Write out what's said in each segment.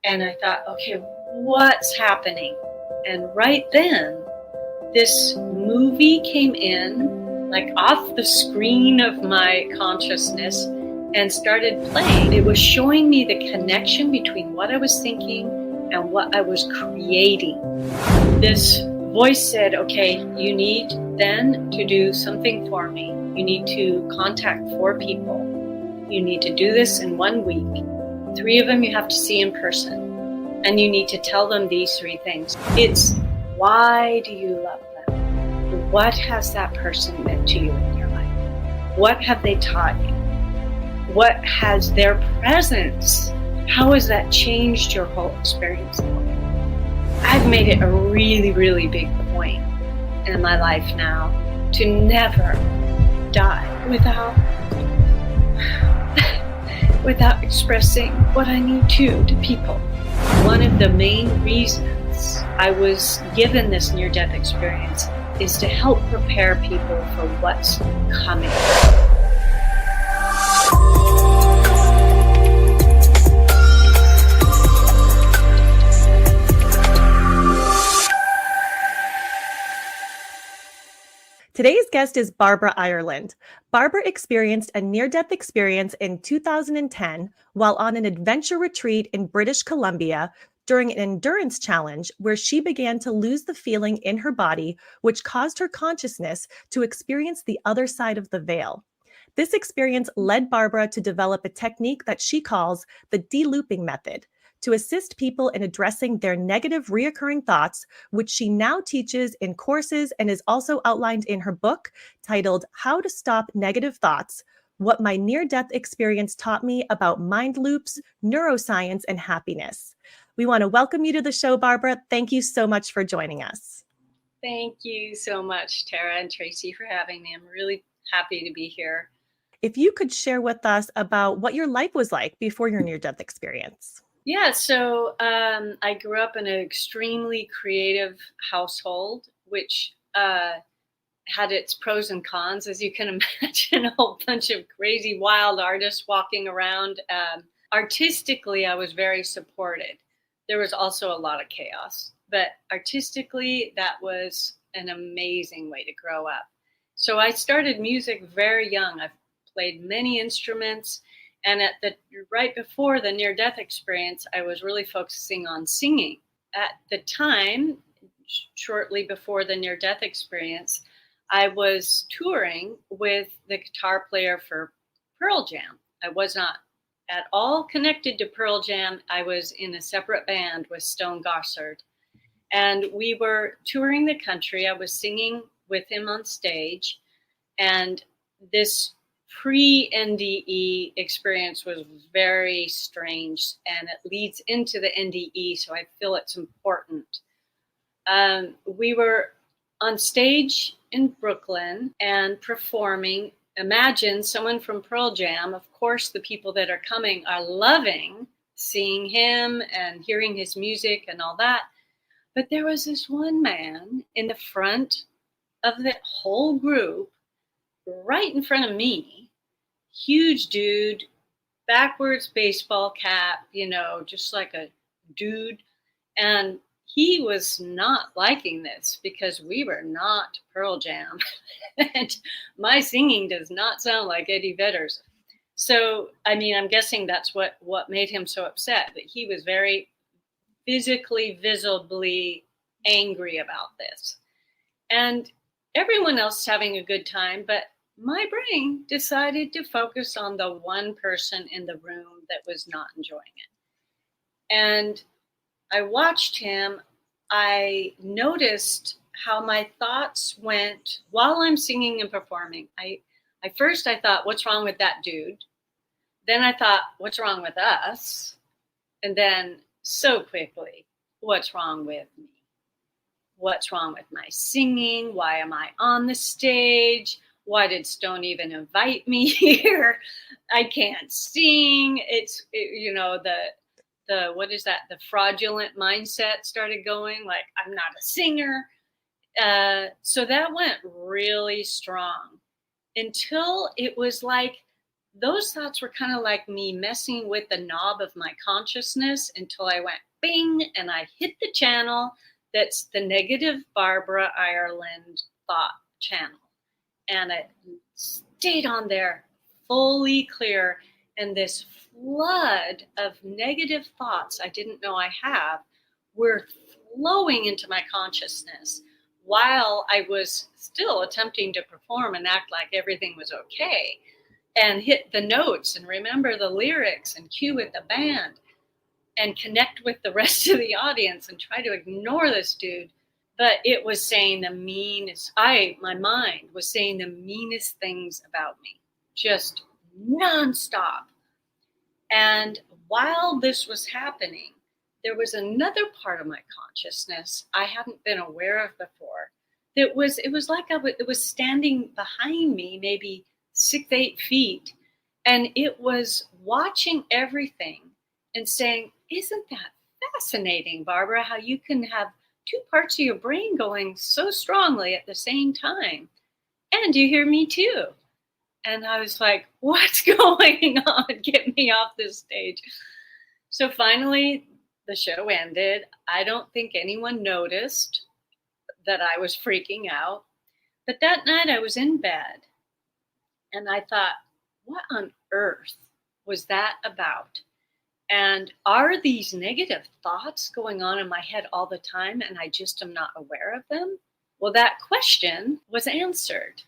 And I thought, okay, what's happening? And right then, this movie came in, like off the screen of my consciousness, and started playing. It was showing me the connection between what I was thinking and what I was creating. This voice said, okay, you need then to do something for me. You need to contact 4 people. You need to do this in 1 week. 3 of them you have to see in person. And you need to tell them these 3 things. It's, why do you love them? What has that person meant to you in your life? What have they taught you? What has their presence? How has that changed your whole experience? I've made it a really, really big point in my life now to never die without expressing what I need to people. One of the main reasons I was given this near-death experience is to help prepare people for what's coming. Today's guest is Barbara Ireland. Barbara experienced a near-death experience in 2010 while on an adventure retreat in British Columbia during an endurance challenge where she began to lose the feeling in her body, which caused her consciousness to experience the other side of the veil. This experience led Barbara to develop a technique that she calls the de-looping method, to assist people in addressing their negative reoccurring thoughts, which she now teaches in courses and is also outlined in her book titled How to Stop Negative Thoughts: What My Near-Death Experience Taught Me About Mind Loops, Neuroscience, and Happiness. We want to welcome you to the show, Barbara. Thank you so much for joining us. Thank you so much, Tara and Tracy, for having me. I'm really happy to be here. If you could share with us about what your life was like before your near-death experience. Yeah, so I grew up in an extremely creative household, which had its pros and cons, as you can imagine, a whole bunch of crazy, wild artists walking around. Artistically, I was very supported. There was also a lot of chaos, but artistically, that was an amazing way to grow up. So I started music very young. I've played many instruments. And right before the near-death experience, I was really focusing on singing. At the time, shortly before the near-death experience, I was touring with the guitar player for Pearl Jam. I was not at all connected to Pearl Jam. I was in a separate band with Stone Gossard. And we were touring the country. I was singing with him on stage. And this pre-NDE experience was very strange, and it leads into the NDE, so I feel it's important. We were on stage in Brooklyn and performing. Imagine someone from Pearl Jam. Of course, the people that are coming are loving seeing him and hearing his music and all that. But there was this one man in the front of the whole group, right in front of me, huge dude, backwards baseball cap, just like a dude. And he was not liking this because we were not Pearl Jam. And my singing does not sound like Eddie Vedder's. So, I'm guessing that's what made him so upset. But he was very physically, visibly angry about this. And everyone else is having a good time, but my brain decided to focus on the one person in the room that was not enjoying it. And I watched him. I noticed how my thoughts went while I'm singing and performing. First I thought, what's wrong with that dude? Then I thought, what's wrong with us? And then so quickly, what's wrong with me? What's wrong with my singing? Why am I on the stage? Why did Stone even invite me here? I can't sing. What is that? The fraudulent mindset started going, like, I'm not a singer. So that went really strong until it was like those thoughts were kind of like me messing with the knob of my consciousness until I went bing and I hit the channel that's the negative Barbara Ireland thought channel. And it stayed on there fully clear. And this flood of negative thoughts I didn't know I have were flowing into my consciousness while I was still attempting to perform and act like everything was okay and hit the notes and remember the lyrics and cue with the band and connect with the rest of the audience and try to ignore this dude. But it was saying the meanest, my mind was saying the meanest things about me, just nonstop. And while this was happening, there was another part of my consciousness I hadn't been aware of before. It was like it was standing behind me, maybe 6-8 feet, and it was watching everything and saying, "Isn't that fascinating, Barbara, how you can have two parts of your brain going so strongly at the same time? And you hear me too." And I was like, "What's going on? Get me off this stage." So finally, the show ended. I don't think anyone noticed that I was freaking out. But that night I was in bed and I thought, what on earth was that about? And are these negative thoughts going on in my head all the time and I just am not aware of them? Well, that question was answered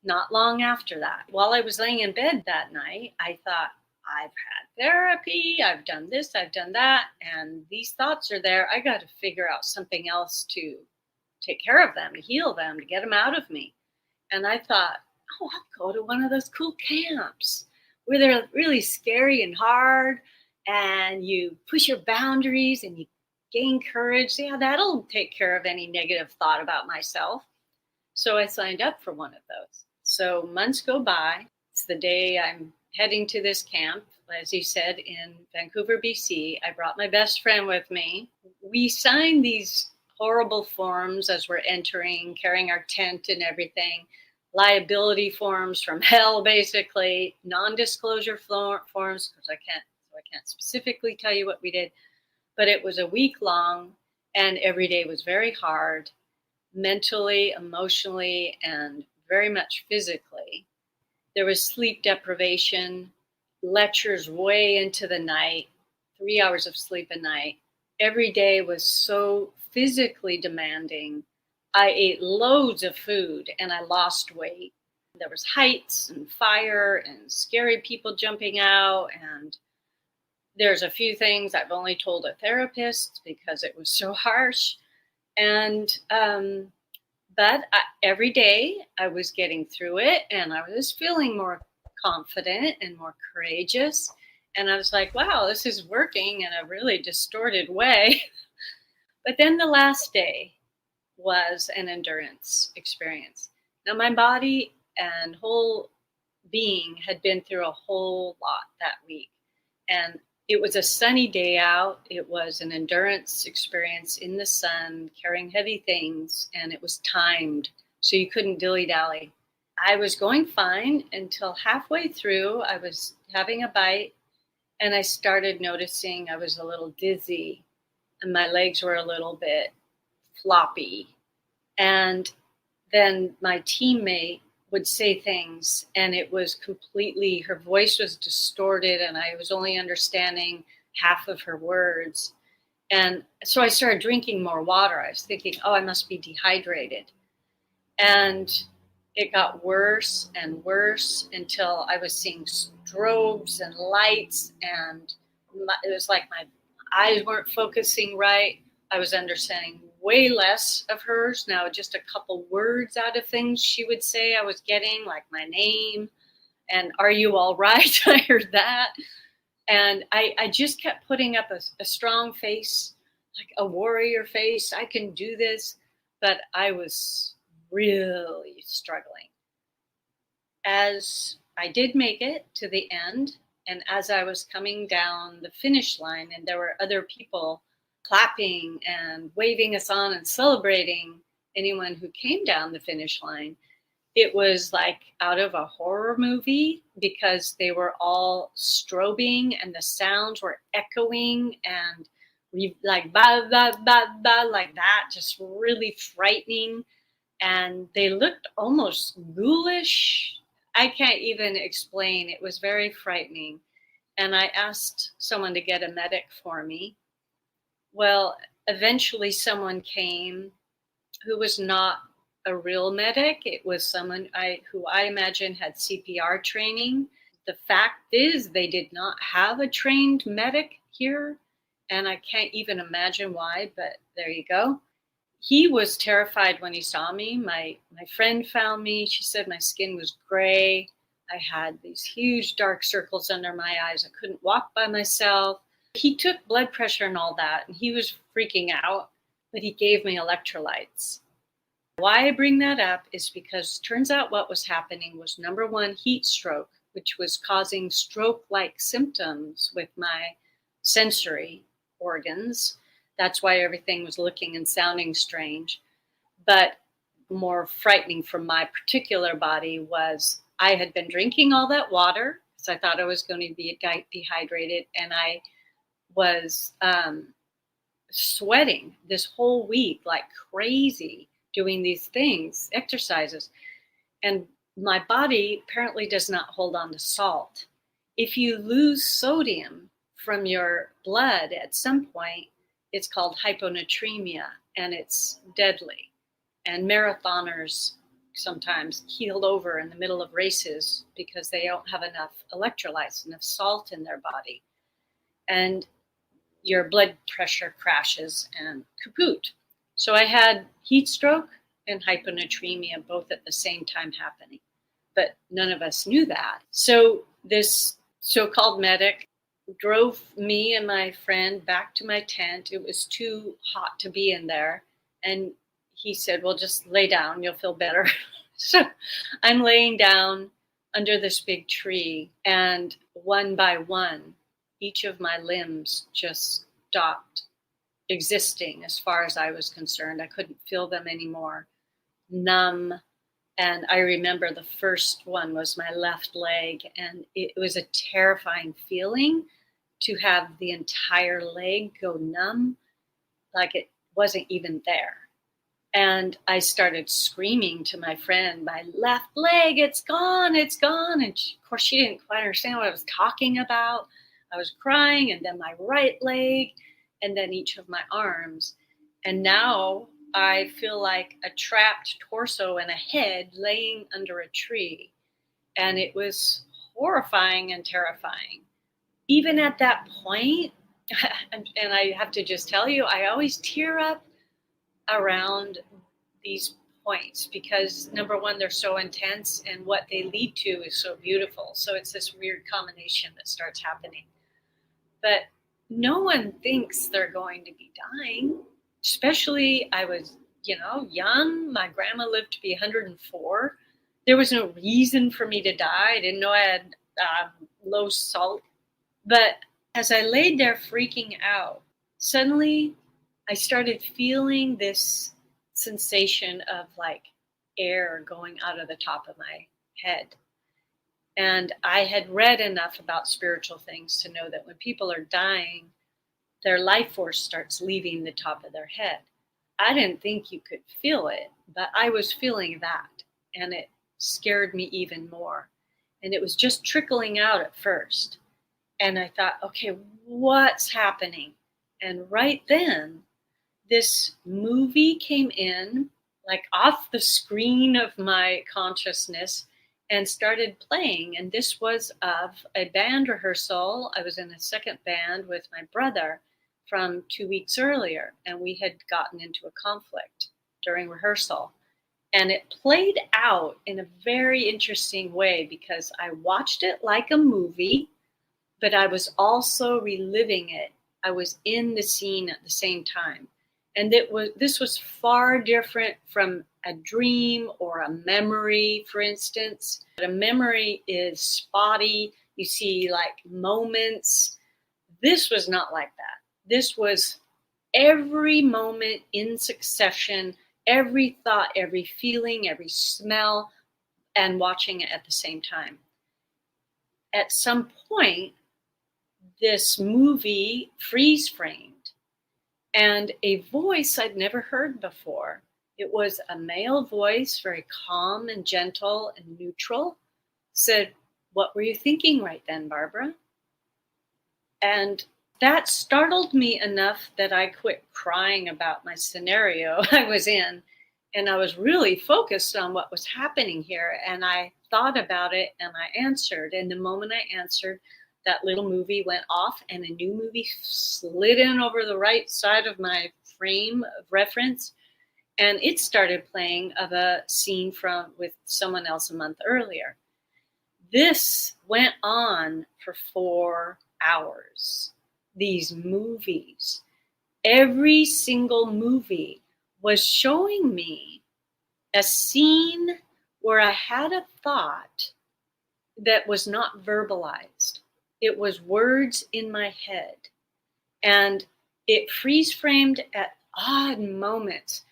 not long after that. While I was laying in bed that night, I thought, I've had therapy, I've done this, I've done that, and these thoughts are there. I got to figure out something else to take care of them, to heal them, to get them out of me. And I thought, oh, I'll go to one of those cool camps where they're really scary and hard, and you push your boundaries and you gain courage. Yeah, that'll take care of any negative thought about myself. So I signed up for one of those. So months go by. It's the day I'm heading to this camp, as you said, in Vancouver, BC. I brought my best friend with me. We signed these horrible forms as we're entering, carrying our tent and everything. Liability forms from hell, basically. Non-disclosure forms, because I can't specifically tell you what we did. But it was a week long, and every day was very hard, mentally, emotionally, and very much physically. There was sleep deprivation, lectures way into the night, 3 hours of sleep a night. Every day was so physically demanding. I ate loads of food and I lost weight. There was heights and fire and scary people jumping out. And there's a few things I've only told a therapist because it was so harsh. And, but every day I was getting through it and I was feeling more confident and more courageous. And I was like, wow, this is working in a really distorted way. But then the last day was an endurance experience. Now my body and whole being had been through a whole lot that week. And it was a sunny day out. It was an endurance experience in the sun, carrying heavy things, and it was timed, so you couldn't dilly-dally. I was going fine until halfway through. I was having a bite, and I started noticing I was a little dizzy, and my legs were a little bit floppy. And then my teammate would say things and it was completely, her voice was distorted and I was only understanding half of her words. And so I started drinking more water. I was thinking, oh, I must be dehydrated. And it got worse and worse until I was seeing strobes and lights, and it was like my eyes weren't focusing right. I was understanding way less of hers. Now just a couple words out of things she would say I was getting, like my name and are you all right? I heard that. And I just kept putting up a strong face, like a warrior face. I can do this. But I was really struggling. As I did make it to the end, and as I was coming down the finish line and there were other people clapping and waving us on and celebrating anyone who came down the finish line, it was like out of a horror movie because they were all strobing and the sounds were echoing and like ba ba ba ba like that, just really frightening. And they looked almost ghoulish. I can't even explain. It was very frightening. And I asked someone to get a medic for me. Well, eventually someone came who was not a real medic. It was someone who I imagine had CPR training. The fact is, they did not have a trained medic here, and I can't even imagine why, but there you go. He was terrified when he saw me. My friend found me. She said my skin was gray. I had these huge dark circles under my eyes. I couldn't walk by myself. He took blood pressure and all that, and he was freaking out, but he gave me electrolytes. Why I bring that up is because turns out what was happening was, number one, heat stroke, which was causing stroke-like symptoms with my sensory organs. That's why everything was looking and sounding strange. But more frightening for my particular body was I had been drinking all that water because I thought I was going to be dehydrated, and I was sweating this whole week like crazy, doing these things, exercises. And my body apparently does not hold on to salt. If you lose sodium from your blood at some point, it's called hyponatremia, and it's deadly. And marathoners sometimes keel over in the middle of races because they don't have enough electrolytes, enough salt in their body. And your blood pressure crashes and kaput. So I had heat stroke and hyponatremia both at the same time happening, but none of us knew that. So this so-called medic drove me and my friend back to my tent. It was too hot to be in there. And he said, well, just lay down, you'll feel better. So I'm laying down under this big tree, and one by one, each of my limbs just stopped existing as far as I was concerned. I couldn't feel them anymore. Numb. And I remember the first one was my left leg, and it was a terrifying feeling to have the entire leg go numb, like it wasn't even there. And I started screaming to my friend, my left leg, it's gone, it's gone. And of course, she didn't quite understand what I was talking about. I was crying, and then my right leg, and then each of my arms. And now I feel like a trapped torso and a head laying under a tree. And it was horrifying and terrifying. Even at that point, and I have to just tell you, I always tear up around these points because, number one, they're so intense, and what they lead to is so beautiful. So it's this weird combination that starts happening. But no one thinks they're going to be dying. Especially, I was, young. My grandma lived to be 104. There was no reason for me to die. I didn't know I had low salt. But as I laid there freaking out, suddenly I started feeling this sensation of like air going out of the top of my head. And I had read enough about spiritual things to know that when people are dying, their life force starts leaving the top of their head. I didn't think you could feel it, but I was feeling that, and it scared me even more. And it was just trickling out at first. And I thought, okay, what's happening? And right then, this movie came in, like off the screen of my consciousness, and started playing. And this was of a band rehearsal. I was in a second band with my brother from 2 weeks earlier, and we had gotten into a conflict during rehearsal. And it played out in a very interesting way because I watched it like a movie, but I was also reliving it. I was in the scene at the same time. And this was far different from a dream or a memory, for instance. A memory is spotty. You see like moments. This was not like that. This was every moment in succession, every thought, every feeling, every smell, and watching it at the same time. At some point, this movie freeze framed, and a voice I'd never heard before. It was a male voice, very calm and gentle and neutral, said, "What were you thinking right then, Barbara?" And that startled me enough that I quit crying about my scenario I was in. And I was really focused on what was happening here. And I thought about it and I answered. And the moment I answered, that little movie went off and a new movie slid in over the right side of my frame of reference. And it started playing of a scene from with someone else a month earlier. This went on for 4 hours. These movies, every single movie was showing me a scene where I had a thought that was not verbalized. It was words in my head. And it freeze framed at odd moments,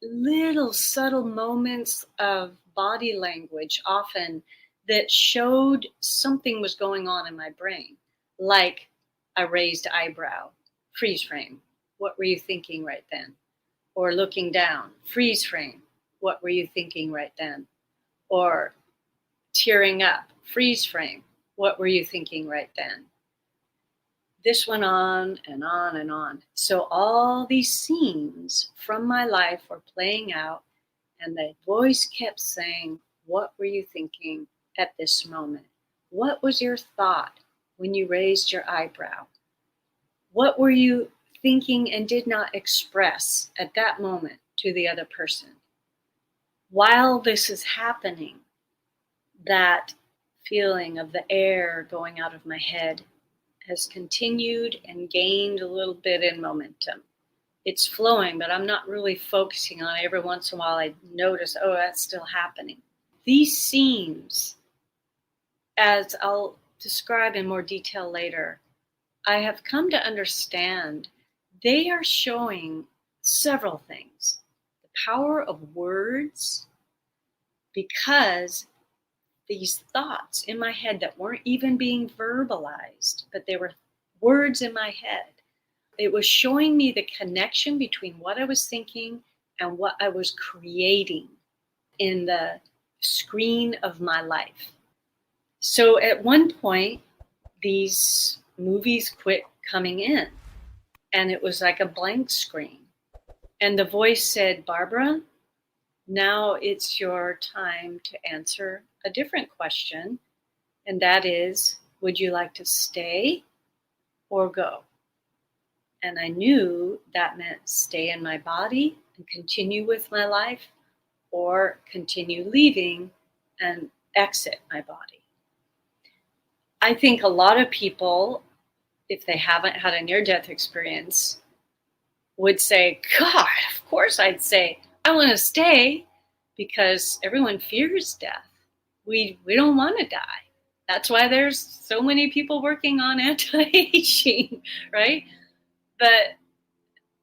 little subtle moments of body language often that showed something was going on in my brain, like a raised eyebrow, freeze frame. What were you thinking right then? Or looking down, freeze frame. What were you thinking right then? Or tearing up, freeze frame. What were you thinking right then? This went on and on and on. So all these scenes from my life were playing out, and the voice kept saying, "What were you thinking at this moment? What was your thought when you raised your eyebrow? What were you thinking and did not express at that moment to the other person?" While this is happening, that feeling of the air going out of my head has continued and gained a little bit in momentum. It's flowing, but I'm not really focusing on it. Every once in a while I notice, oh, that's still happening. These scenes, as I'll describe in more detail later, I have come to understand they are showing several things. The power of words, because these thoughts in my head that weren't even being verbalized, but they were words in my head. It was showing me the connection between what I was thinking and what I was creating in the screen of my life. So at one point, these movies quit coming in, and it was like a blank screen. And the voice said, "Barbara, now it's your time to answer a different question, and that is, would you like to stay or go?" And I knew that meant stay in my body and continue with my life, or continue leaving and exit my body. I think a lot of people, if they haven't had a near-death experience, would say, "God, of course I'd say, I want to stay," because everyone fears death. We don't want to die. That's why there's so many people working on anti-aging, right? But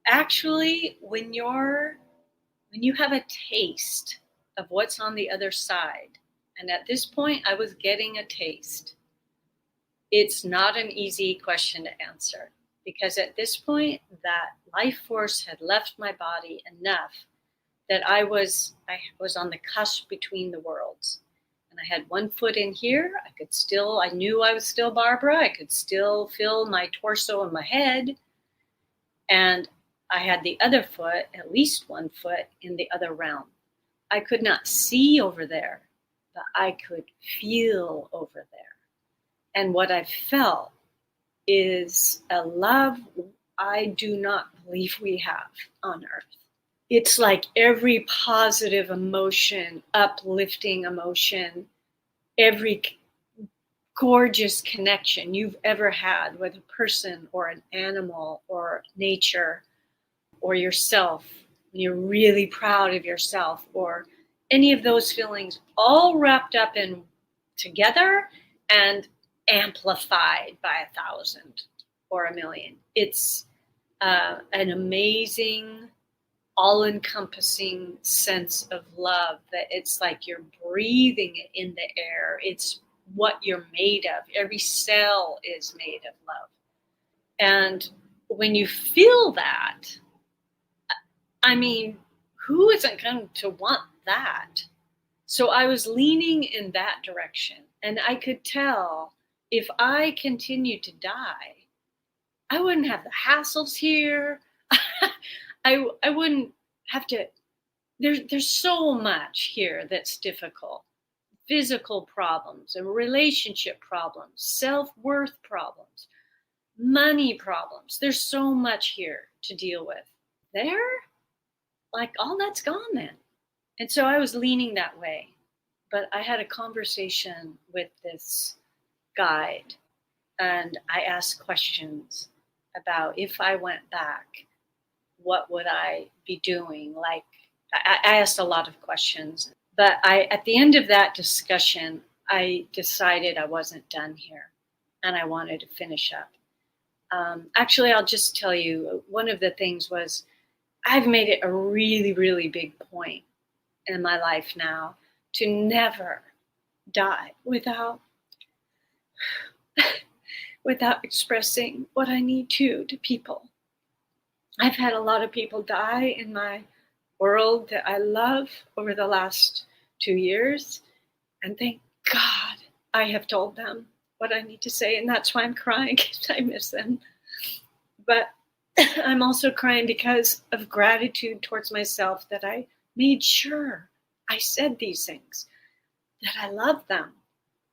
actually, when you have a taste of what's on the other side, and at this point I was getting a taste, it's not an easy question to answer, because at this point that life force had left my body enough that I was on the cusp between the worlds. And I had one foot in here. I knew I was still Barbara. I could still feel my torso and my head. And I had the other foot, at least one foot, in the other realm. I could not see over there, but I could feel over there. And what I felt is a love I do not believe we have on earth. It's like every positive emotion, uplifting emotion, every gorgeous connection you've ever had with a person or an animal or nature or yourself, when you're really proud of yourself, or any of those feelings, all wrapped up in together and amplified by 1,000 or 1,000,000. It's an amazing, all-encompassing sense of love, that it's like you're breathing it in the air. It's what you're made of. Every cell is made of love. And when you feel that, I mean, who isn't going to want that? So I was leaning in that direction. And I could tell if I continued to die, I wouldn't have the hassles here. I wouldn't have to, there's so much here that's difficult. Physical problems and relationship problems, self-worth problems, money problems. There's so much here to deal with. There, like all that's gone then. And so I was leaning that way. But I had a conversation with this guide, and I asked questions about if I went back, what would I be doing? Like, I asked a lot of questions, but at the end of that discussion, I decided I wasn't done here and I wanted to finish up. Actually, I'll just tell you, one of the things was I've made it a really, really big point in my life now to never die without expressing what I need to people. I've had a lot of people die in my world that I love over the last 2 years, and thank God I have told them what I need to say, and that's why I'm crying, because I miss them. But I'm also crying because of gratitude towards myself, that I made sure I said these things, that I love them,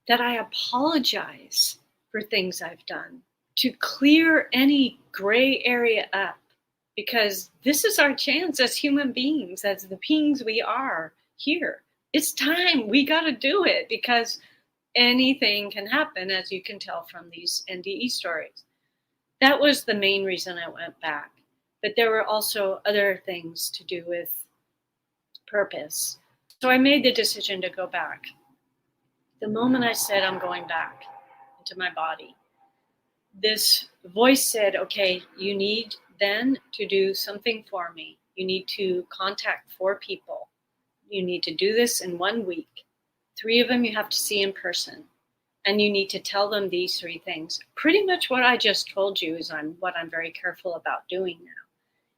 that I apologize for things I've done, to clear any gray area up, because this is our chance as human beings, as the beings we are here. It's time. We got to do it, because anything can happen, as you can tell from these NDE stories. That was the main reason I went back. But there were also other things to do with purpose. So I made the decision to go back. The moment I said I'm going back into my body, this voice said, okay, you need then to do something for me. You need to contact 4 people. You need to do this in 1 week. 3 of them you have to see in person. And you need to tell them these 3 things. Pretty much what I just told you is what I'm very careful about doing now.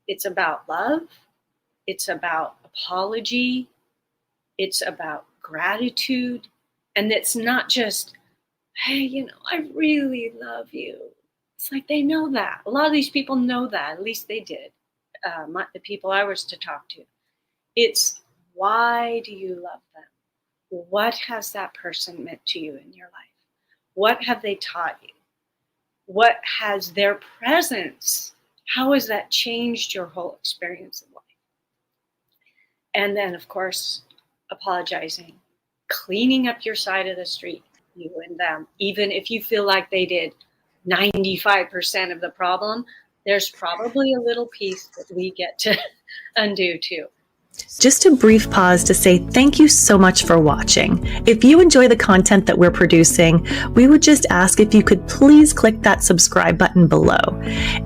It's about love. It's about apology. It's about gratitude. And it's not just, hey, I really love you. It's like they know that. A lot of these people know that. At least they did. The people I was to talk to. It's, why do you love them? What has that person meant to you in your life? What have they taught you? What has their presence, how has that changed your whole experience of life? And then, of course, apologizing, cleaning up your side of the street, you and them. Even if you feel like they did 95% of the problem, there's probably a little piece that we get to undo too. Just a brief pause to say thank you so much for watching. If you enjoy the content that we're producing, we would just ask if you could please click that subscribe button below.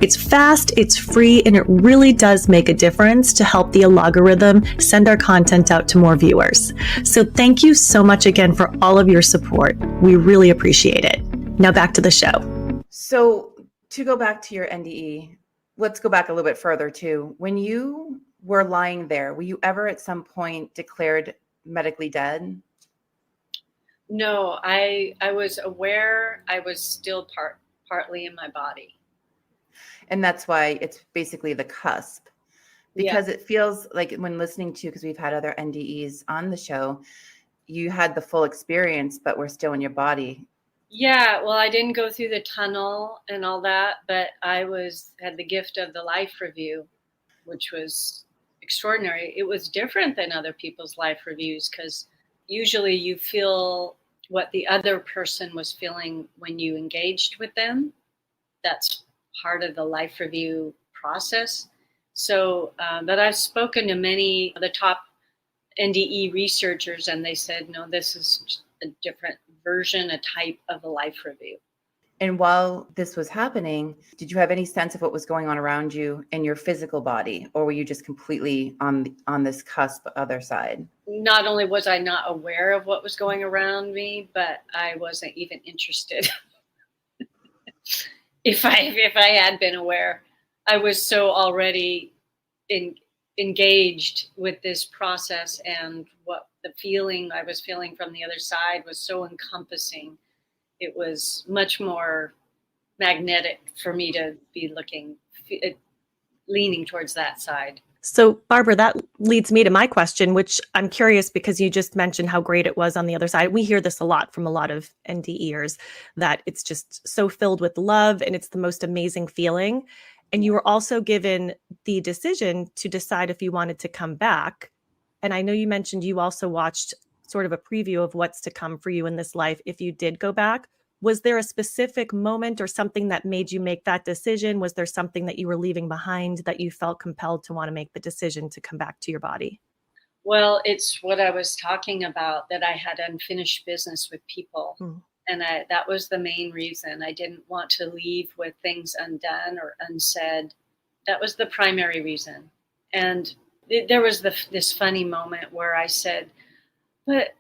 It's fast, it's free, and it really does make a difference to help the algorithm send our content out to more viewers. So thank you so much again for all of your support. We really appreciate it. Now back to the show. So to go back to your NDE, let's go back a little bit further too. When you were lying there, were you ever at some point declared medically dead? No, I was aware I was still partly in my body. And that's why it's basically the cusp. Because It feels like when listening to, because we've had other NDEs on the show, you had the full experience, but we're still in your body. Yeah, well, I didn't go through the tunnel and all that, but I had the gift of the life review, which was extraordinary. It was different than other people's life reviews, because usually you feel what the other person was feeling when you engaged with them. That's part of the life review process. So, but I've spoken to many of the top NDE researchers, and they said, no, this is a different version, a type of a life review. And while this was happening, did you have any sense of what was going on around you in your physical body, or were you just completely on this cusp other side? Not only was I not aware of what was going around me, but I wasn't even interested. If I had been aware, I was so already engaged with this process, and what the feeling I was feeling from the other side was so encompassing. It was much more magnetic for me to be leaning towards that side. So, Barbara, that leads me to my question, which I'm curious because you just mentioned how great it was on the other side. We hear this a lot from a lot of NDEers, that it's just so filled with love and it's the most amazing feeling. And you were also given the decision to decide if you wanted to come back. And I know you mentioned you also watched sort of a preview of what's to come for you in this life if you did go back. Was there a specific moment or something that made you make that decision? Was there something that you were leaving behind that you felt compelled to want to make the decision to come back to your body? Well, it's what I was talking about, that I had unfinished business with people. And that was the main reason. I didn't want to leave with things undone or unsaid. That was the primary reason. And there was this funny moment where I said, but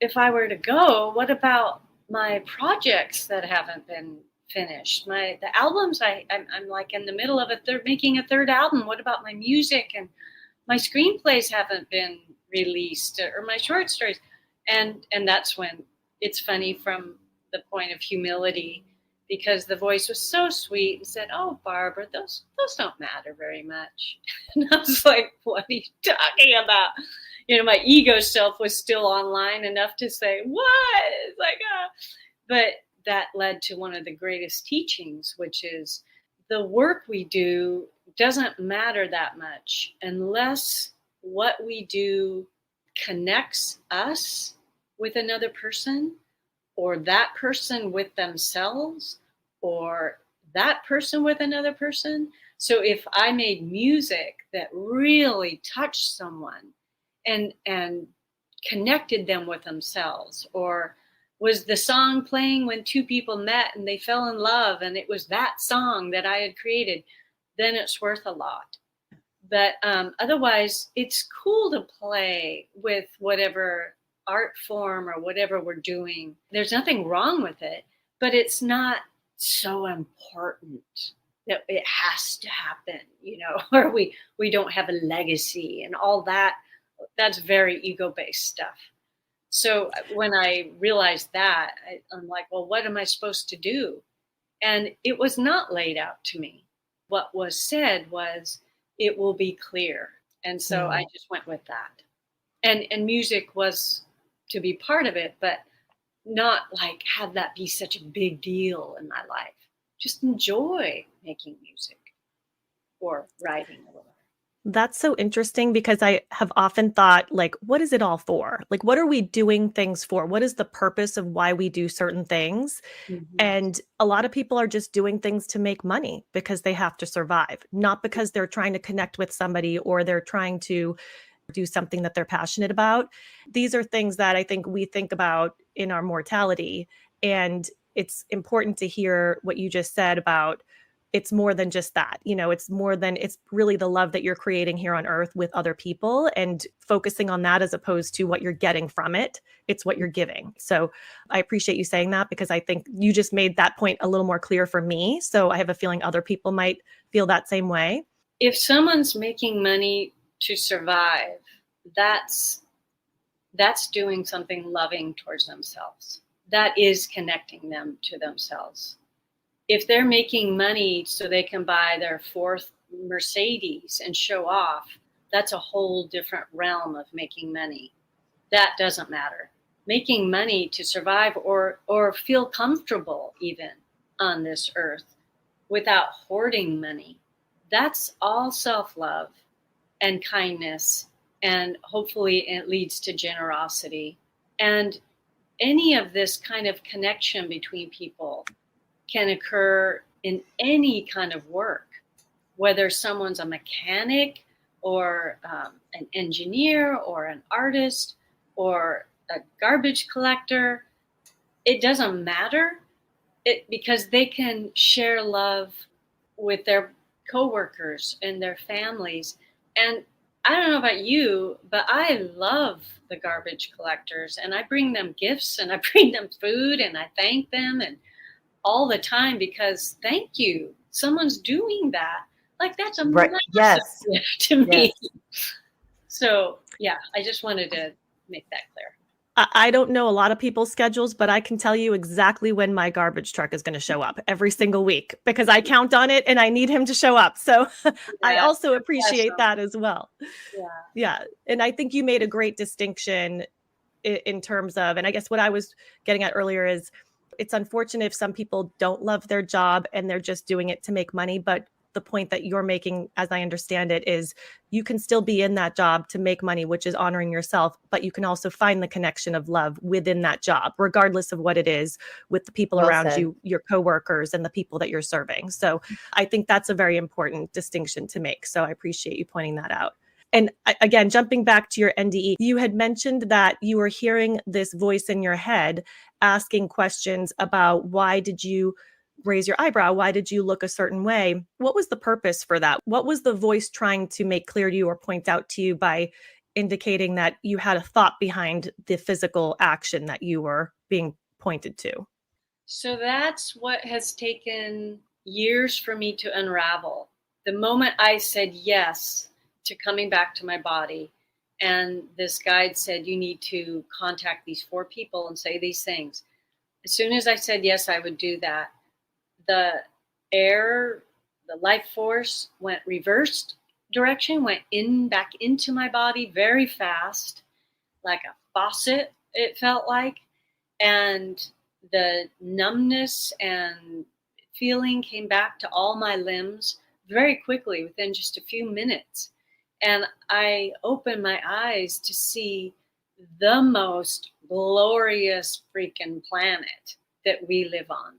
if I were to go, what about my projects that haven't been finished? The albums, I'm like in the middle of making a third album. What about my music? And my screenplays haven't been released, or my short stories. And that's when it's funny from the point of humility, because the voice was so sweet and said, "Oh, Barbara, those don't matter very much." And I was like, "What are you talking about?" My ego self was still online enough to say, "What?" It's like, But that led to one of the greatest teachings, which is the work we do doesn't matter that much unless what we do connects us with another person, or that person with themselves, or that person with another person. So if I made music that really touched someone and connected them with themselves, or was the song playing when two people met and they fell in love and it was that song that I had created, then it's worth a lot. But otherwise, it's cool to play with whatever art form or whatever we're doing. There's nothing wrong with it, but it's not so important that it has to happen, or we don't have a legacy and all that. That's very ego-based stuff. So when I realized that, I'm like, well, what am I supposed to do? And it was not laid out to me. What was said was, it will be clear. And so I just went with that. And music was to be part of it, but not like have that be such a big deal in my life. Just enjoy making music or writing a little. That's so interesting, because I have often thought, like, what is it all for? Like, what are we doing things for? What is the purpose of why we do certain things? Mm-hmm. And a lot of people are just doing things to make money because they have to survive, not because they're trying to connect with somebody or they're trying to do something that they're passionate about. These are things that I think we think about in our mortality. And it's important to hear what you just said about, it's more than just that. It's really the love that you're creating here on earth with other people, and focusing on that as opposed to what you're getting from it. It's what you're giving. So I appreciate you saying that, because I think you just made that point a little more clear for me. So I have a feeling other people might feel that same way. If someone's making money to survive, that's doing something loving towards themselves. That is connecting them to themselves. If they're making money so they can buy their fourth Mercedes and show off, that's a whole different realm of making money. That doesn't matter. Making money to survive or feel comfortable even on this earth without hoarding money, that's all self-love and kindness, and hopefully it leads to generosity. And any of this kind of connection between people can occur in any kind of work, whether someone's a mechanic or an engineer or an artist or a garbage collector. It doesn't matter. because they can share love with their coworkers and their families. And I don't know about you, but I love the garbage collectors, and I bring them gifts and I bring them food and I thank them and all the time, because thank you, someone's doing that. Like, that's a Right. massive Yes. gift to me. Yes. So yeah, I just wanted to make that clear. I don't know a lot of people's schedules, but I can tell you exactly when my garbage truck is going to show up every single week because I count on it and I need him to show up. So I Yeah, also appreciate awesome. that as well. Yeah. Yeah. And I think you made a great distinction in terms of, and I guess what I was getting at earlier is it's unfortunate if some people don't love their job and they're just doing it to make money. But the point that you're making, as I understand it, is you can still be in that job to make money, which is honoring yourself, but you can also find the connection of love within that job, regardless of what it is, with the people Well around said. you, your coworkers, and the people that you're serving. So I think that's a very important distinction to make. So I appreciate you pointing that out. And again, jumping back to your NDE, you had mentioned that you were hearing this voice in your head asking questions about why did you raise your eyebrow? Why did you look a certain way? What was the purpose for that? What was the voice trying to make clear to you or point out to you by indicating that you had a thought behind the physical action that you were being pointed to? So that's what has taken years for me to unravel. The moment I said yes to coming back to my body, and this guide said, you need to contact these 4 people and say these things. As soon as I said yes, I would do that, the air, the life force went reversed direction, went back into my body very fast, like a faucet, it felt like. And the numbness and feeling came back to all my limbs very quickly within just a few minutes. And I opened my eyes to see the most glorious freaking planet that we live on.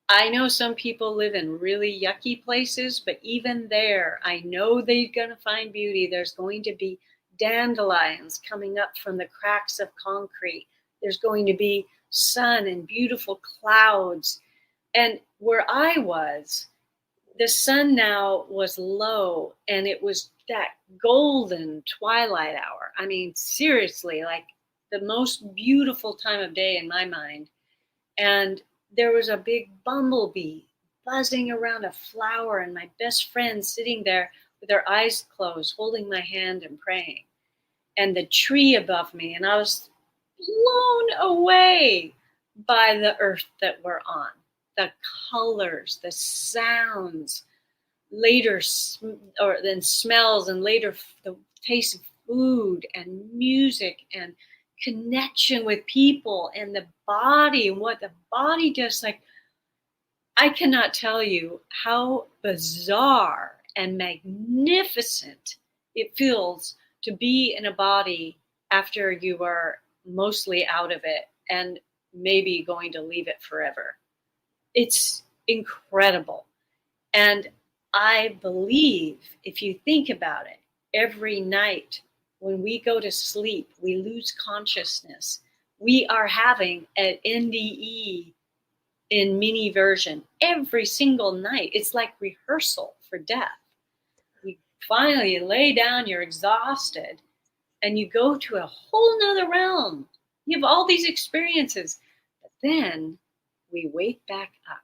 I know some people live in really yucky places, but even there, I know they're going to find beauty. There's going to be dandelions coming up from the cracks of concrete. There's going to be sun and beautiful clouds. And where I was, the sun now was low, and it was that golden twilight hour. I mean, seriously, like the most beautiful time of day in my mind. And there was a big bumblebee buzzing around a flower, and my best friend sitting there with her eyes closed, holding my hand and praying. And the tree above me, and I was blown away by the earth that we're on, the colors, the sounds, later or then smells, and later the taste of food and music and connection with people and the body and what the body does. Like, I cannot tell you how bizarre and magnificent it feels to be in a body after you are mostly out of it and maybe going to leave it forever. It's incredible. And I believe, if you think about it, every night when we go to sleep, we lose consciousness. We are having an NDE in mini version every single night. It's like rehearsal for death. You finally lay down, you're exhausted, and you go to a whole nother realm. You have all these experiences. But then we wake back up,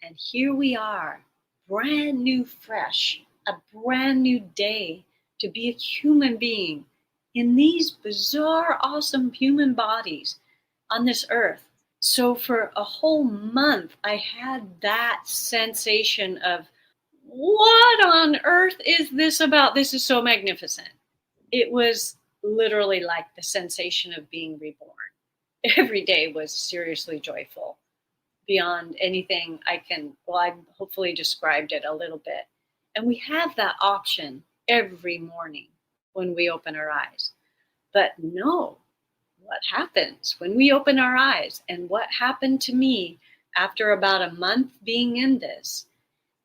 and here we are, brand new, fresh, a brand new day to be a human being in these bizarre, awesome human bodies on this earth. So for a whole month, I had that sensation of, what on earth is this about? This is so magnificent. It was literally like the sensation of being reborn. Every day was seriously joyful, beyond anything I hopefully described it a little bit. And we have that option every morning when we open our eyes. But no, what happens when we open our eyes, and what happened to me after about a month being in this,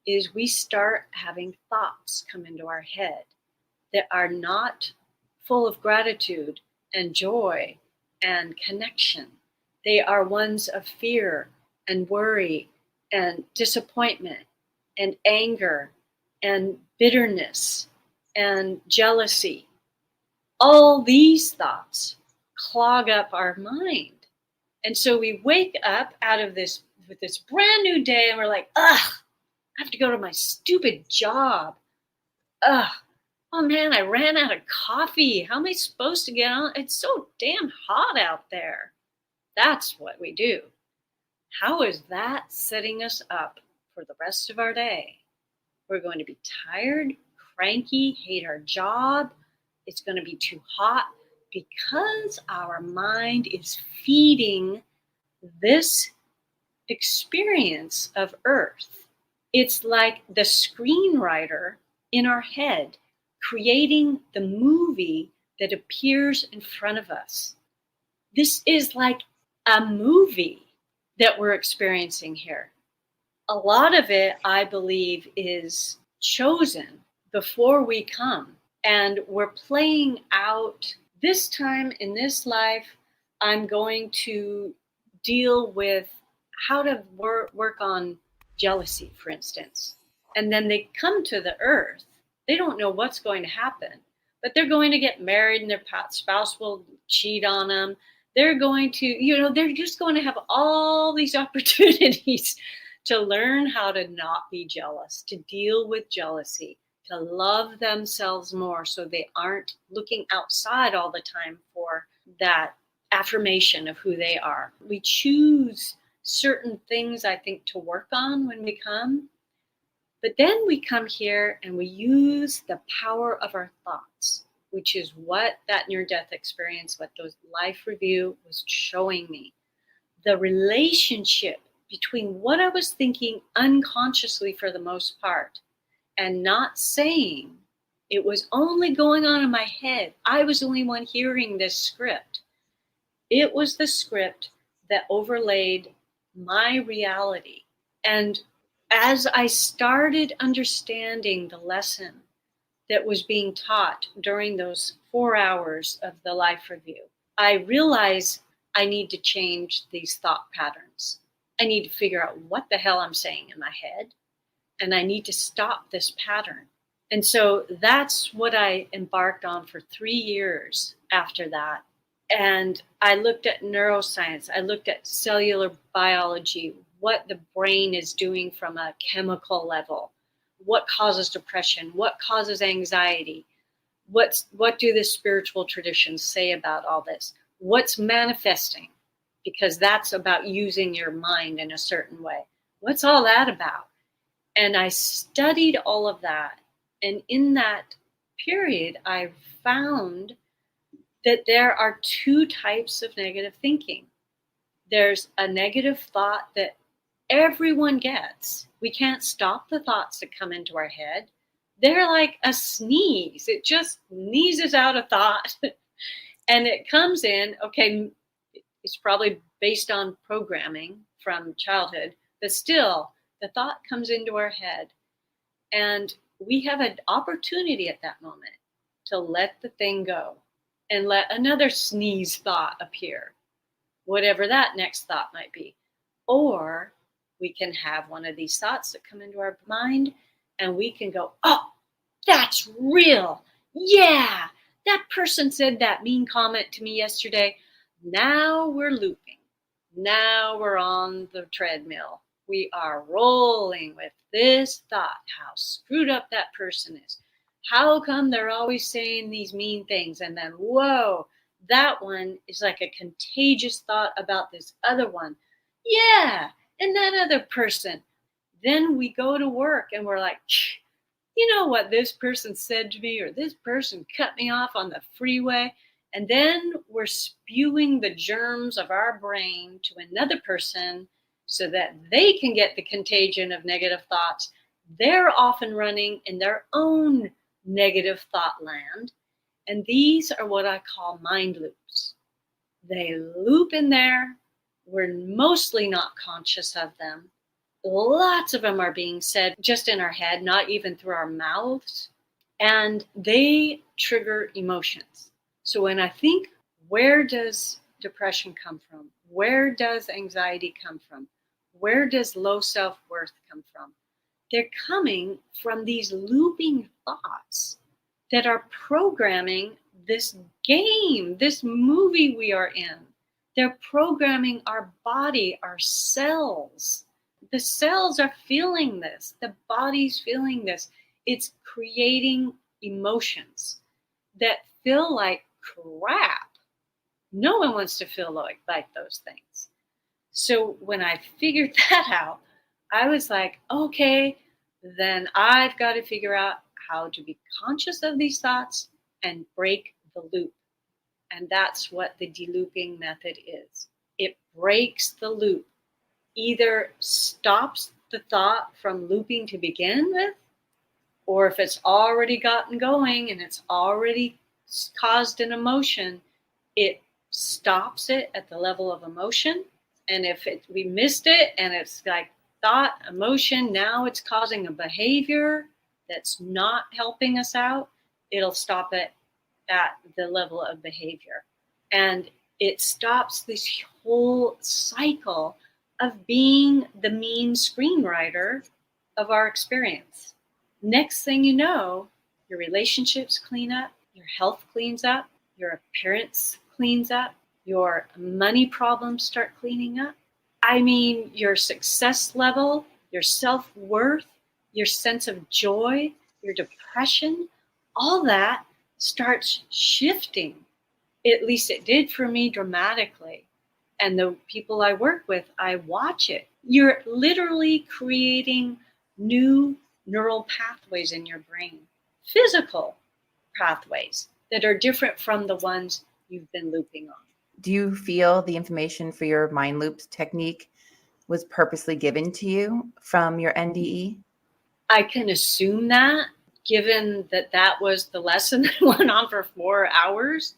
is we start having thoughts come into our head that are not full of gratitude and joy and connection. They are ones of fear and worry and disappointment and anger and bitterness and jealousy. All these thoughts clog up our mind. And so we wake up out of this with this brand new day and we're like, ugh, I have to go to my stupid job. Ugh, oh man, I ran out of coffee. How am I supposed to get on? It's so damn hot out there. That's what we do. How is that setting us up for the rest of our day? We're going to be tired, cranky, hate our job. It's going to be too hot because our mind is feeding this experience of Earth. It's like the screenwriter in our head creating the movie that appears in front of us. This is like a movie that we're experiencing here. A lot of it, I believe, is chosen before we come. And we're playing out this time in this life. I'm going to deal with how to work on jealousy, for instance. And then they come to the earth. They don't know what's going to happen, but they're going to get married and their spouse will cheat on them. They're going to, they're just going to have all these opportunities to learn how to not be jealous, to deal with jealousy, to love themselves more so they aren't looking outside all the time for that affirmation of who they are. We choose certain things, I think, to work on when we come. But then we come here and we use the power of our thoughts, which is what that near-death experience, what those life review was showing me. The relationship between what I was thinking unconsciously for the most part and not saying, it was only going on in my head. I was the only one hearing this script. It was the script that overlaid my reality. And as I started understanding the lesson that was being taught during those 4 hours of the life review, I realized I need to change these thought patterns. I need to figure out what the hell I'm saying in my head, and I need to stop this pattern. And so that's what I embarked on for 3 years after that. And I looked at neuroscience. I looked at cellular biology, what the brain is doing from a chemical level, what causes depression, what causes anxiety, what do the spiritual traditions say about all this, what's manifesting, because that's about using your mind in a certain way. What's all that about? And I studied all of that. And in that period, I found that there are 2 types of negative thinking. There's a negative thought that everyone gets. We can't stop the thoughts that come into our head. They're like a sneeze. It just sneezes out a thought. And it comes in, okay, it's probably based on programming from childhood, but still, the thought comes into our head. And we have an opportunity at that moment to let the thing go and let another sneeze thought appear, whatever that next thought might be. Or we can have one of these thoughts that come into our mind and we can go, oh, that's real. Yeah, that person said that mean comment to me yesterday. Now we're looping. Now we're on the treadmill. We are rolling with this thought, how screwed up that person is. How come they're always saying these mean things? And then, whoa, that one is like a contagious thought about this other one. Yeah, and that other person. Then we go to work and we're like, you know what this person said to me, or this person cut me off on the freeway. And then we're spewing the germs of our brain to another person so that they can get the contagion of negative thoughts. They're often running in their own negative thought land. And these are what I call mind loops. They loop in there. We're mostly not conscious of them. Lots of them are being said just in our head, not even through our mouths. And they trigger emotions. So when I think, where does depression come from? Where does anxiety come from? Where does low self-worth come from? They're coming from these looping thoughts that are programming this game, this movie we are in. They're programming our body, our cells. The cells are feeling this. The body's feeling this. It's creating emotions that feel like crap. No one wants to feel like those things. So when I figured that out, I was like, okay, then I've got to figure out how to be conscious of these thoughts and break the loop. And that's what the delooping method is. It breaks the loop, either stops the thought from looping to begin with, or if it's already gotten going and it's already caused an emotion, it stops it at the level of emotion. And if we missed it and it's like thought, emotion, now it's causing a behavior that's not helping us out, it'll stop it at the level of behavior. And it stops this whole cycle of being the mean screenwriter of our experience. Next thing you know, your relationships clean up, your health cleans up, your appearance cleans up, your money problems start cleaning up. I mean, your success level, your self-worth, your sense of joy, your depression, all that starts shifting. At least it did for me dramatically. And the people I work with, I watch it. You're literally creating new neural pathways in your brain, physical pathways that are different from the ones you've been looping on. Do you feel the information for your mind loops technique was purposely given to you from your NDE? I can assume that, given that that was the lesson that went on for 4 hours.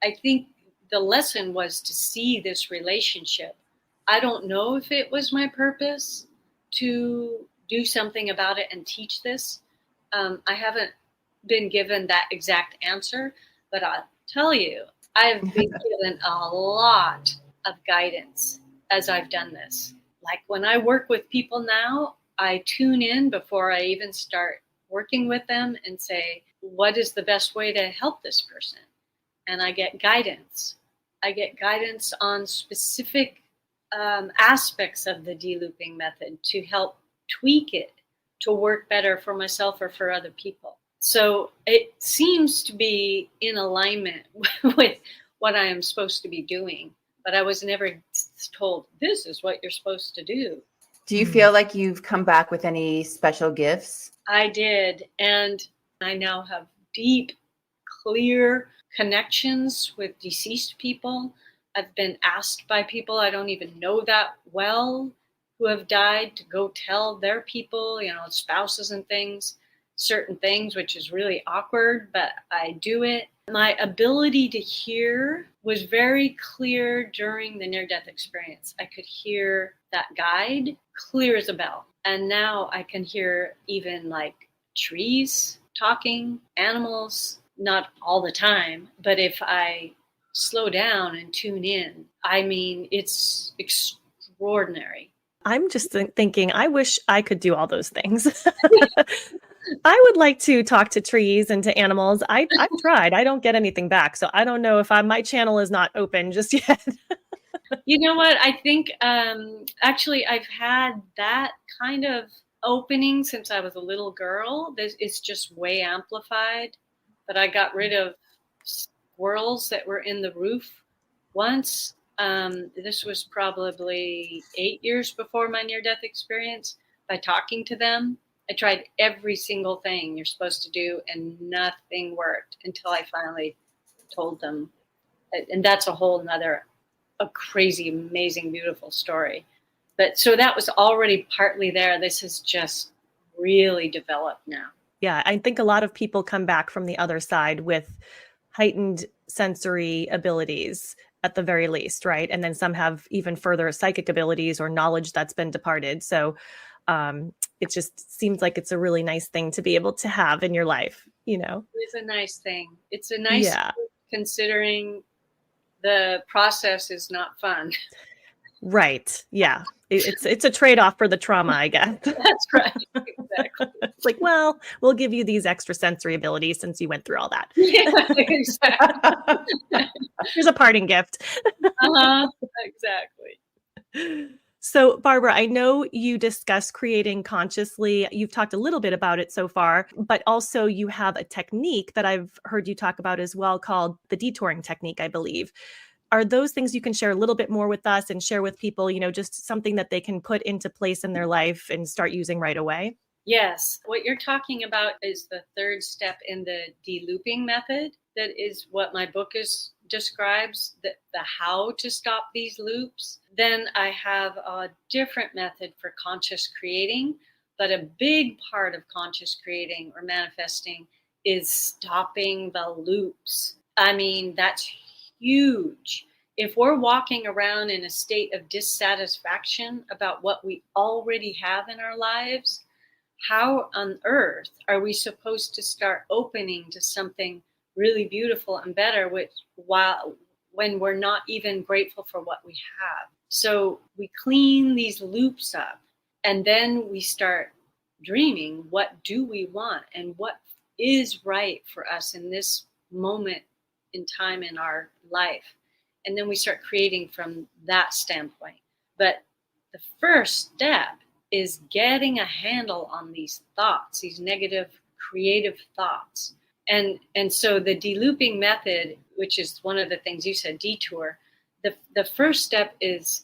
I think the lesson was to see this relationship. I don't know if it was my purpose to do something about it and teach this. I haven't been given that exact answer, but I'll tell you, I've been given a lot of guidance as I've done this. Like when I work with people now, I tune in before I even start working with them and say, what is the best way to help this person? And I get guidance. I get guidance on specific aspects of the delooping method to help tweak it to work better for myself or for other people. So it seems to be in alignment with what I am supposed to be doing, but I was never told this is what you're supposed to do. Do you feel like you've come back with any special gifts? I did. And I now have deep, clear connections with deceased people. I've been asked by people I don't even know that well who have died to go tell their people, spouses and things, certain things, which is really awkward, but I do it. My ability to hear was very clear during the near-death experience. I could hear that guide clear as a bell. And now I can hear even like trees talking, animals, not all the time, but if I slow down and tune in, I mean, it's extraordinary. I'm just thinking, I wish I could do all those things. I would like to talk to trees and to animals. I've tried. I don't get anything back. So I don't know if my channel is not open just yet. You know what? I think actually I've had that kind of opening since I was a little girl. It's just way amplified. But I got rid of squirrels that were in the roof once. This was probably 8 years before my near-death experience. By talking to them, I tried every single thing you're supposed to do, and nothing worked until I finally told them. And that's a whole nother, a crazy, amazing, beautiful story. But so that was already partly there. This is just really developed now. Yeah, I think a lot of people come back from the other side with heightened sensory abilities at the very least, right? And then some have even further psychic abilities or knowledge that's been departed. So it just seems like it's a really nice thing to be able to have in your life, It's a nice thing. It's a nice thing considering the process is not fun. Right. Yeah. It's a trade-off for the trauma, I guess. That's right. Exactly. It's like, well, we'll give you these extra sensory abilities since you went through all that. Yeah, exactly. Here's a parting gift. Uh-huh. Exactly. So, Barbara, I know you discuss creating consciously. You've talked a little bit about it so far, but also you have a technique that I've heard you talk about as well called the detouring technique, I believe. Are those things you can share a little bit more with us and share with people, just something that they can put into place in their life and start using right away? Yes. What you're talking about is the third step in the de-looping method. That is what my book describes, the how to stop these loops. Then I have a different method for conscious creating, but a big part of conscious creating or manifesting is stopping the loops. I mean, that's huge. If we're walking around in a state of dissatisfaction about what we already have in our lives, how on earth are we supposed to start opening to something really beautiful and better when we're not even grateful for what we have? So we clean these loops up, and then we start dreaming, what do we want and what is right for us in this moment in time in our life? And then we start creating from that standpoint. But the first step is getting a handle on these thoughts, these negative creative thoughts. And so the de-looping method, which is one of the things you said, detour, the first step is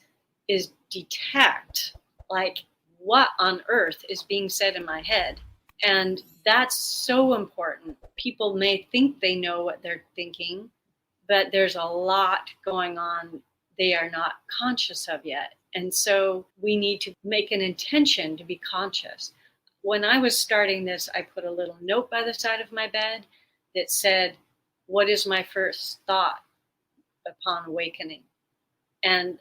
detect, like, what on earth is being said in my head. And that's so important. People may think they know what they're thinking, but there's a lot going on they are not conscious of yet. And so we need to make an intention to be conscious. When I was starting this, I put a little note by the side of my bed that said, what is my first thought upon awakening? And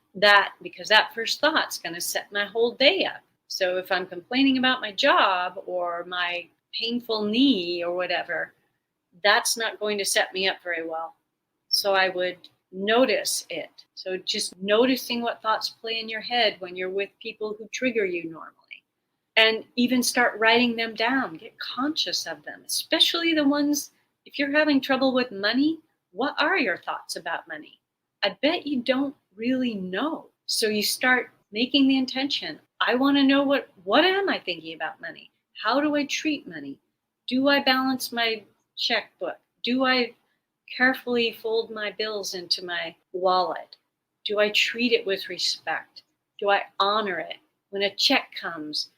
because that first thought's going to set my whole day up. So if I'm complaining about my job or my painful knee or whatever, that's not going to set me up very well. So I would notice it. So just noticing what thoughts play in your head when you're with people who trigger you normally. And even start writing them down. Get conscious of them, especially the ones, if you're having trouble with money, what are your thoughts about money? I bet you don't really know. So you start making the intention. I want to know what am I thinking about money? How do I treat money? Do I balance my checkbook? Do I carefully fold my bills into my wallet? Do I treat it with respect? Do I honor it? When a check comes,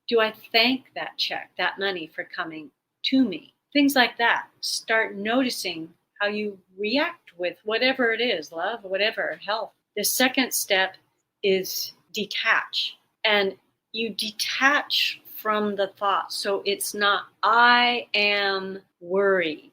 do I thank that check, that money, for coming to me? Things like that. Start noticing how you react with whatever it is, love, whatever, health. The second step is detach. And you detach from the thought. So it's not, I am worried.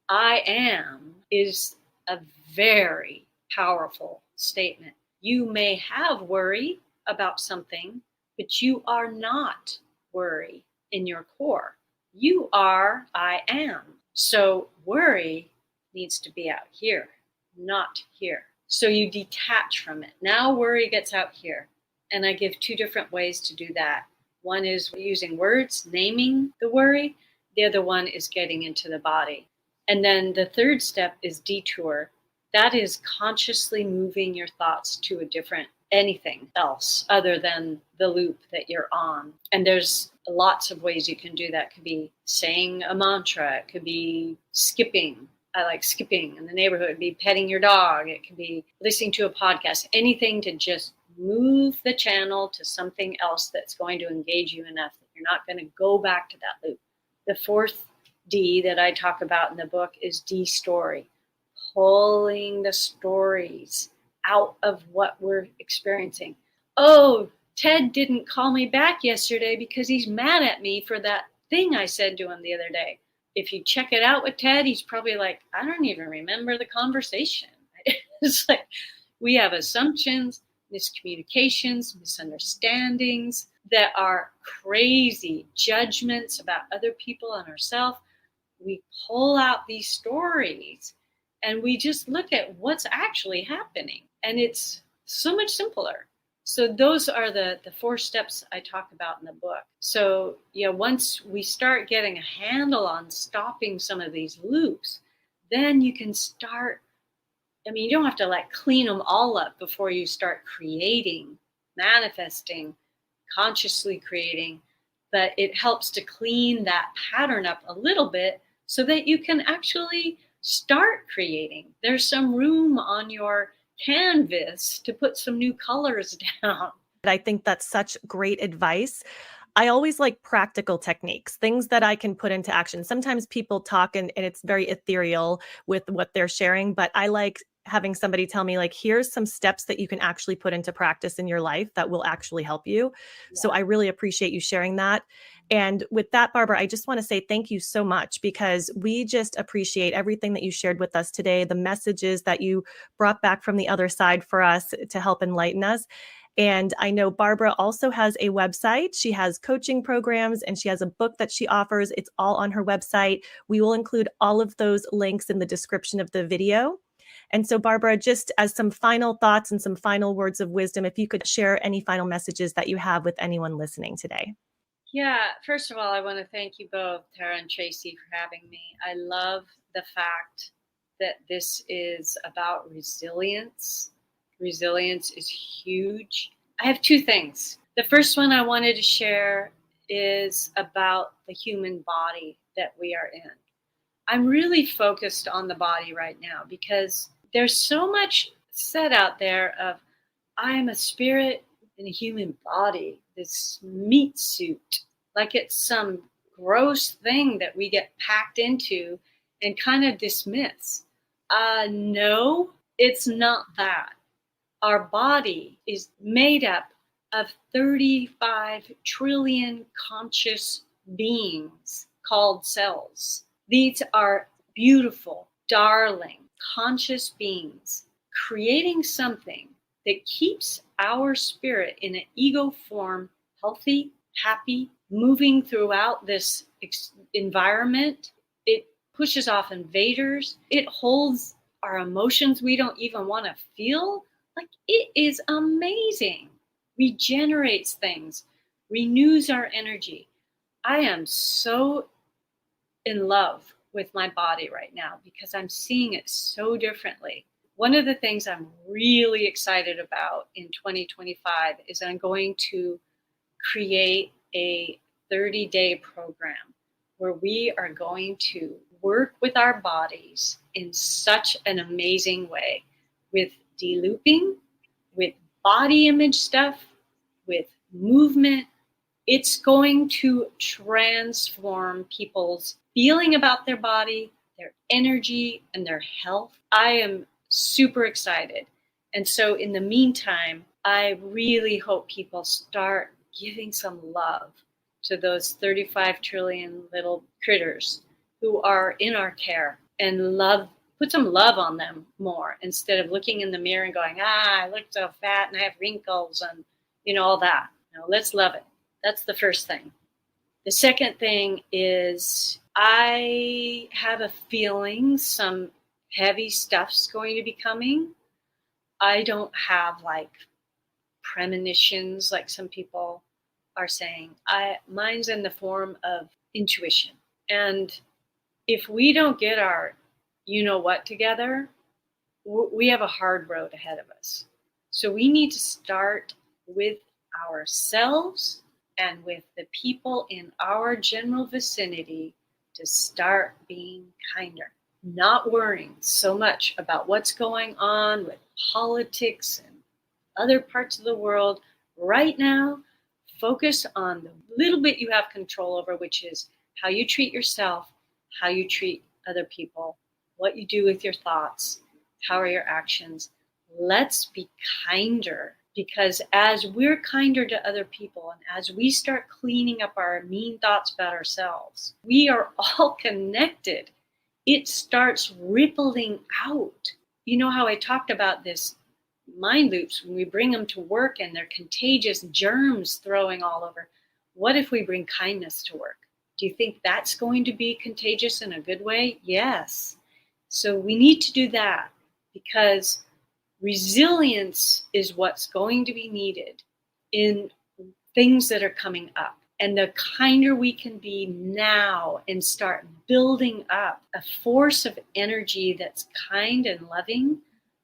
I am is a very powerful statement. You may have worry about something, but you are not worry in your core. You are, I am. So worry needs to be out here, not here. So you detach from it. Now worry gets out here. And I give two different ways to do that. One is using words, naming the worry. The other one is getting into the body. And then the third step is detour. That is consciously moving your thoughts to a different anything else other than the loop that you're on. And there's lots of ways you can do that. It could be saying a mantra. It could be skipping. I like skipping in the neighborhood. It could be petting your dog. It could be listening to a podcast. Anything to just move the channel to something else that's going to engage you enough that you're not going to go back to that loop. The fourth D that I talk about in the book is de-story. Pulling the stories out of what we're experiencing. Oh, Ted didn't call me back yesterday because he's mad at me for that thing I said to him the other day. If you check it out with Ted, he's probably like, I don't even remember the conversation. It's like we have assumptions, miscommunications, misunderstandings that are crazy, judgments about other people and ourselves. We pull out these stories and we just look at what's actually happening. And it's so much simpler. So those are the 4 steps I talk about in the book. So, once we start getting a handle on stopping some of these loops, then you can start. I mean, you don't have to like clean them all up before you start creating, manifesting, consciously creating, but it helps to clean that pattern up a little bit so that you can actually start creating. There's some room on your canvas to put some new colors down. I think that's such great advice. I always like practical techniques, things that I can put into action. Sometimes people talk and it's very ethereal with what they're sharing, but I like having somebody tell me, like, here's some steps that you can actually put into practice in your life that will actually help you. So I really appreciate you sharing that. And with that, Barbara, I just want to say thank you so much, because we just appreciate everything that you shared with us today, the messages that you brought back from the other side for us to help enlighten us. And I know Barbara also has a website. She has coaching programs and she has a book that she offers. It's all on her website. We will include all of those links in the description of the video. And so, Barbara, just as some final thoughts and some final words of wisdom, if you could share any final messages that you have with anyone listening today. Yeah, first of all, I want to thank you both, Tara and Tracy, for having me. I love the fact that this is about resilience. Resilience is huge. I have 2 things. The first one I wanted to share is about the human body that we are in. I'm really focused on the body right now because there's so much said out there of, I am a spirit in a human body, this meat suit, like it's some gross thing that we get packed into and kind of dismiss. No, it's not that. Our body is made up of 35 trillion conscious beings called cells. These are beautiful, darling, conscious beings creating something that keeps our spirit in an ego form healthy, happy, moving throughout this environment. It pushes off invaders. It holds our emotions we don't even want to feel. Like, it is amazing. Regenerates things, renews our energy. I am so in love with my body right now because I'm seeing it so differently. One of the things I'm really excited about in 2025 is I'm going to create a 30-day program where we are going to work with our bodies in such an amazing way, with de-looping, with body image stuff, with movement. It's going to transform people's feeling about their body, their energy, and their health. I am super excited. And so in the meantime, I really hope people start giving some love to those 35 trillion little critters who are in our care, and put some love on them more, instead of looking in the mirror and going, I look so fat and I have wrinkles and all that. No, let's love it. That's the first thing. The second thing is, I have a feeling some heavy stuff's going to be coming. I don't have like premonitions like some people are saying. Mine's in the form of intuition. And if we don't get our what together, we have a hard road ahead of us. So we need to start with ourselves and with the people in our general vicinity to start being kinder, not worrying so much about what's going on with politics and other parts of the world. Right now, focus on the little bit you have control over, which is how you treat yourself, how you treat other people, what you do with your thoughts, how are your actions. Let's be kinder, because as we're kinder to other people and as we start cleaning up our mean thoughts about ourselves, we are all connected. It starts rippling out. You know how I talked about this mind loops when we bring them to work and they're contagious germs throwing all over. What if we bring kindness to work? Do you think that's going to be contagious in a good way? Yes. So we need to do that, because Resilience is what's going to be needed in things that are coming up. And the kinder we can be now and start building up a force of energy that's kind and loving,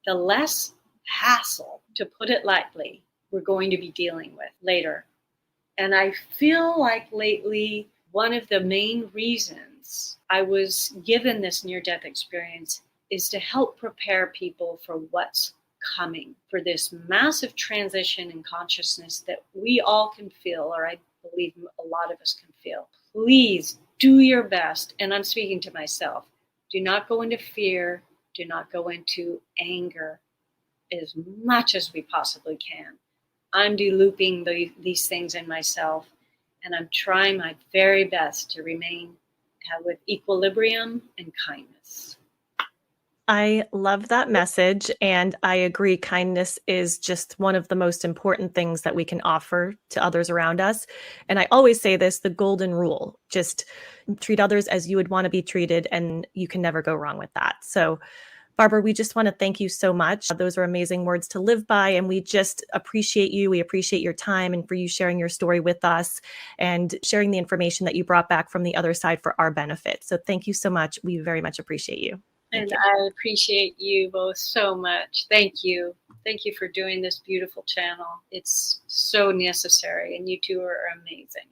the less hassle, to put it lightly, we're going to be dealing with later. And I feel like lately, one of the main reasons I was given this near-death experience is to help prepare people for what's coming, for this massive transition in consciousness that we all can feel, or I believe a lot of us can feel. Please do your best, and I'm speaking to myself. Do not go into fear. Do not go into anger as much as we possibly can. I'm delooping these things in myself, and I'm trying my very best to remain with equilibrium and kindness. I love that message, and I agree. Kindness is just one of the most important things that we can offer to others around us. And I always say this, the golden rule, just treat others as you would want to be treated, and you can never go wrong with that. So Barbara, we just want to thank you so much. Those are amazing words to live by, and we just appreciate you. We appreciate your time and for you sharing your story with us and sharing the information that you brought back from the other side for our benefit. So thank you so much. We very much appreciate you. And I appreciate you both so much. Thank you. Thank you for doing this beautiful channel. It's so necessary, and you two are amazing.